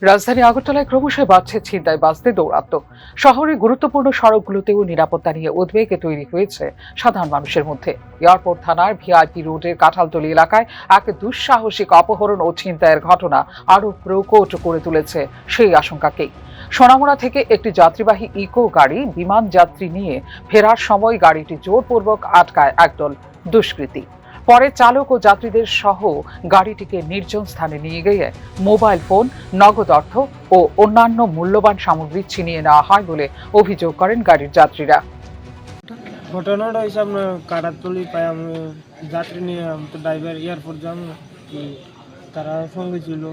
রাজধানী আগরতলায় ক্রমশ বাড়ছে ছিনতাইবাজদের দৌরাত্ম্য। শহরের গুরুত্বপূর্ণ সড়কগুলোতেও নিরাপত্তা নিয়ে উদ্বেগ তৈরি হয়েছে সাধারণ মানুষের মধ্যে। এয়ারপোর্ট থানার ভিআইপি রোডের কাঁঠালতলী এলাকায় এক দুঃসাহসিক অপহরণ ও ছিনতাইয়ের ঘটনা আরো প্রকট করে তুলেছে সেই আশঙ্কাকেই। সোনামুড়া থেকে একটি যাত্রীবাহী ইকো গাড়ি বিমান যাত্রী নিয়ে ফেরার সময় গাড়িটি জোরপূর্বক আটকায় একদল দুষ্কৃতী। পরে চালক ও যাত্রীদের সহ গাড়িটিকে নির্জন স্থানে নিয়ে গিয়ে মোবাইল ফোন, নগদ অর্থ ও অন্যান্য মূল্যবান সামগ্রী ছিনিয়ে নেওয়া হয় বলে অভিযোগ করেন গাড়ির যাত্রীরা। ঘটনাটা হয়েছে আপনার কাটারতলি পাই আমি যাত্রী নিয়ে আমি তো ড্রাইভার এয়ারপোর্ট যাম কি তারা সঙ্গে ছিল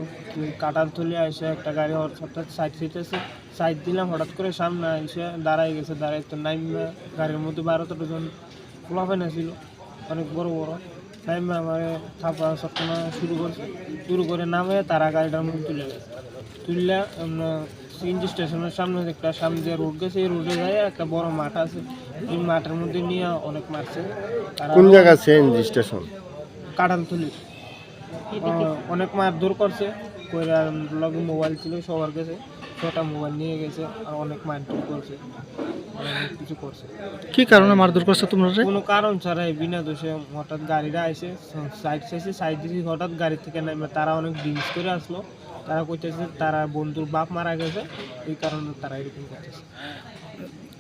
কাটারতলি এসে একটা গাড়ি হঠাৎ সাইড সিটেছে সাইড দিলাম হঠাৎ করে সামনে এসে দাঁড়াই গেছে দাঁড়াই তো নাইমা গাড়ির মধ্যে 12-13 জন খোলাফেনা ছিল অনেক বড় বড় নাইমা আমার থাপা সবসময় শুরু করে নামে তারা গাড়িটার মধ্যে তুলে গেছে তুললে সিএনজি স্টেশনের সামনে একটা সামনে দিয়ে রোড গেছে এই রোডে যায় একটা বড় মাঠ আছে এই মাঠের মধ্যে নিয়ে অনেক মারছে। কোন জায়গা সিএনজি স্টেশন? কাঁঠালতলি। অনেক মারধর করছে করে লগে মোবাইল ছিল সবার কাছে, ছটা মোবাইল নিয়ে গেছে আর অনেক মারধর করছে, অনেক কিছু করছে। কি কারণে মারধর করছে তোমরা? কোনো কারণ ছাড়াই বিনা দোষে হঠাৎ গাড়িটা এসে সাইড দিয়েছে হঠাৎ গাড়ি থেকে নেমে তারা অনেক ড্রিঙ্কস করে আসলো। তারা কইতেছে তারা বন্ধুর বাপ মারা গেছে এই কারণে তারা এরকম করতেছে।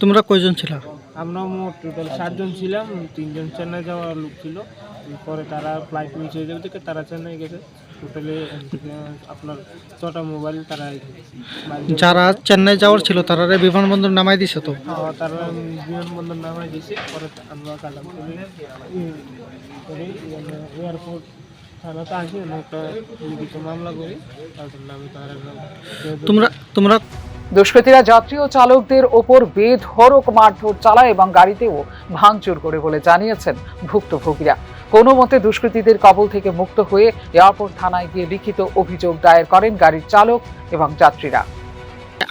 তোমরা কয়জন ছিল? আমরা মোট টোটাল 7 জন ছিলাম, 3 জন চেন্নাই যাওয়ার লোক ছিল। পরে তারা ফ্লাইট মিস হয়ে যাবে থেকে তারা চেন্নাই গেছে। টোটালি আপনার 6টা মোবাইল তারা যারা চেন্নাই যাওয়ার ছিল তারা বিমানবন্দর নামাই দিছে তো? হ্যাঁ, তারা বিমানবন্দর নামাই দিয়েছে। পরে আমরা কালাম এয়ারপোর্ট থানাতে আসি একটা লিখিত মামলা করি তাদের নামে তারা তোমরা দুষ্কৃতীরা যাত্রী ও চালকদের ওপর বেধড়ক মারধর চালায় এবং গাড়িতেও ভাঙচুর করে বলে জানিয়েছেন ভুক্তভোগীরা। কোনো মতে দুষ্কৃতীদের কবল থেকে মুক্ত হয়ে এয়ারপোর্ট থানায় গিয়ে লিখিত অভিযোগ দায়ের করেন গাড়ির চালক এবং যাত্রীরা।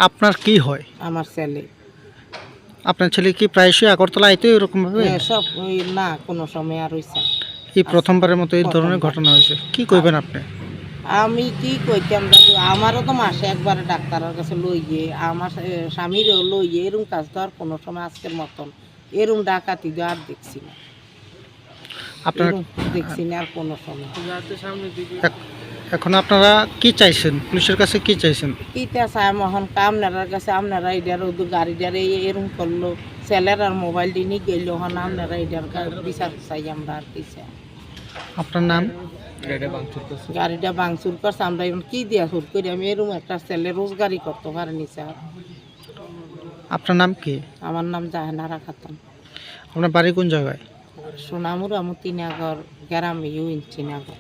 আপনার কি হয়? আমার ছেলে। আপনার ছেলে কি প্রায়শই আগরতলা আইতো এরকম ভাবে? সব না, কোনো সময় আর হইছে। এই প্রথমবারের মতো এই ধরনের ঘটনা হয়েছে, কি কইবেন আপনি? আমি কি কইতাম দাদু, আমারও তো মাসে একবারে ডাক্তারের কাছে লই গিয়ে আমার স্বামীরও লই গিয়ে এরকম কাজ তো আর কোনো সময় আজকের মতন এরকম ডাকাতি আর দেখছি না, আপনারা দেখছি না আর কোনো সময়। এখন আপনারা কি চাইছেন? পুলিশের কাছে কি চাইছেন? কিটা চাই মহন আপনার কাছে, আপনারা এটার গাড়িটার এরকম করলো ছেলের আর মোবাইলটি নিয়ে গেল হন, আপনারা এটার বিচার চাই আমরা আর কি চাই। আপনার নাম? গাড়িটা ভাঙচুর করছে, আমরা এখন কি দিয়া শুট করি? আমি এরকম একটা ছেলে রোজগারি করতে পারিনি স্যার। আপনার নাম কি? আমার নাম জাহানারা খাতুন। আপনার বাড়ি কোন জায়গায়? সোনামুড়া মতিনগর গ্রামে ইউনিনগর।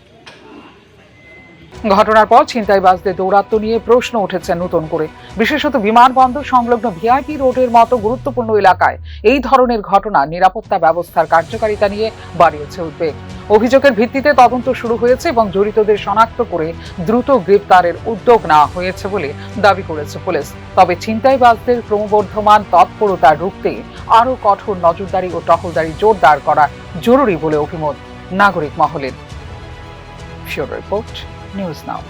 ঘটনার পর ছিনতাইবাজদের দৌরাত্ম্য নিয়ে প্রশ্ন উঠেছে নতুন করে। বিশেষত বিমানবন্দর সংলগ্ন ভিআইপি রোডের মতো গুরুত্বপূর্ণ এলাকায় এই ধরনের ঘটনা নিরাপত্তা ব্যবস্থার কার্যকারিতা নিয়ে বাড়িয়েছে উদ্বেগ। অভিযোগের ভিত্তিতে তদন্ত শুরু হয়েছে এবং জড়িতদের শনাক্ত করে দ্রুত গ্রেপ্তারের উদ্যোগ নেওয়া হয়েছে বলে দাবি করেছে পুলিশ। তবে ছিনতাইবাজদের ক্রমবর্ধমান তৎপরতা রুখতে আরও কঠোর নজরদারি ও টহলদারি জোরদার করা জরুরি বলে অভিমত নাগরিক মহলের। Report news now.